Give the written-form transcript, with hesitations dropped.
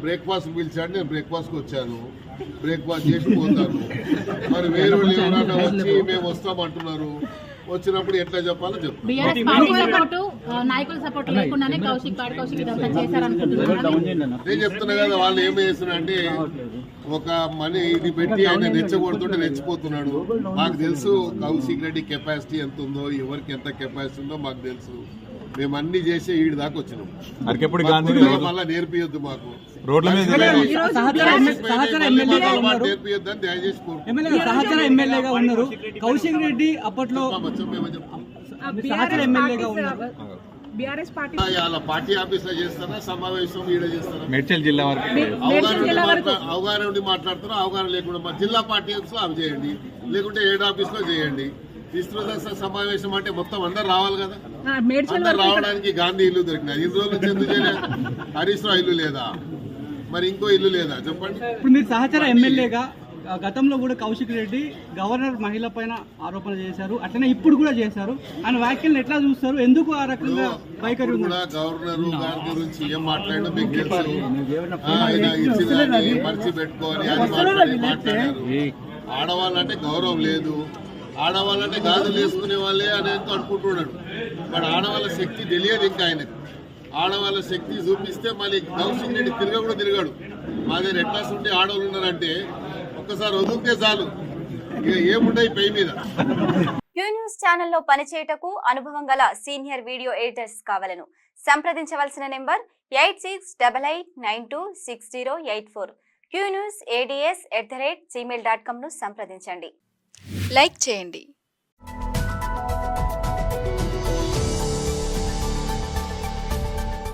Breakfast పిలిచాడు, నేను బ్రేక్ఫాస్ట్కి వచ్చాను, బ్రేక్ఫాస్ట్ చేసి పోతాను. మరి వేరే వాళ్ళు ఎవరైనా వచ్చి మేము వస్తామంటున్నారు, వచ్చినప్పుడు ఎట్లా చెప్పాలో చెప్తాను. నేను చెప్తున్నా కదా, వాళ్ళు ఏమి చేస్తున్నా అంటే ఒక మనీ ఇది పెట్టి ఆయన రెచ్చగొడుతుంటే రెచ్చిపోతున్నాడు. మాకు తెలుసు కౌశిక్ రెడ్డి కెపాసిటీ ఎంత ఉందో, ఎవరికి ఎంత కెపాసిటీ ఉందో మాకు తెలుసు. మేము అన్ని చేసి ఈడి దాకా వచ్చినాం. మళ్ళా నేర్పియొద్దు మాకు, నేర్పియొద్దు అని దయచేసి కౌశిక్ రెడ్డి అప్పట్లో పార్టీ ఆఫీస్ లో చేస్తారా, సమావేశం ఈడ చేస్తారా? మేడ్చల్ జిల్లా వరకు అవగాహన ఉండి మాట్లాడుతారా, అవగాహన లేకుండా జిల్లా పార్టీ ఆఫీస్ లో అవి చేయండి, లేకుంటే హెడ్ ఆఫీస్ లో చేయండి. విస్తృత సమావేశం అంటే మొత్తం అందరు రావాలి కదా. అందరు రావడానికి గాంధీ ఇల్లు దొరికినాయి. ఇన్ని రోజుల నుంచి ఎందుకు చేయలేదు? హరీష్ రావు ఇల్లు లేదా, మరి ఇంకో ఇల్లు లేదా చెప్పండి. ఇప్పుడు మీరు సహచర ఎమ్మెల్యేగా గతంలో కూడా కౌశిక్ రెడ్డి గవర్నర్ మహిళ పైన ఆరోపణ చేశారు, అట్లనే ఇప్పుడు కూడా చేశారు. ఆయన వ్యాఖ్యలను ఎట్లా చూస్తారు? ఎందుకు ఆ రకంగా వైఖరి కూడా గవర్నర్ గారి గురించి ఏం మాట్లాడినా మీకు తెలుసు. ఆయన ఇచ్చిందని మర్చి పెట్టుకోవాలి అది మాట్లాడారు. ఆడవాళ్ళంటే గౌరవం లేదు, ఆడవాళ్ళంటే గాజులు వేసుకునే వాళ్ళే అని అనుకుంటున్నాడు. మరి ఆడవాళ్ళ శక్తి తెలియదు ఇంకా ఆయనకు. ఆడవాళ్ళ శక్తి చూపిస్తే మళ్ళీ కౌశిక్ రెడ్డి కూడా తిరగాడు. మా దగ్గర ఎట్లా ఉంటే ఆడవాళ్ళు ఉన్నారంటే ఒక్కసారి వదిలితే చాలు, ఇక ఏముంటాయి పై మీద. క్యూ న్యూస్ ఛానల్లో పనిచేయటకు అనుభవం గల సీనియర్ వీడియో ఎడిటర్స్ కావాలను సంప్రదించవలసిన నెంబర్ 8688926084. qnewsads@gmail.com ను సంప్రదించండి. లైక్ చేయండి.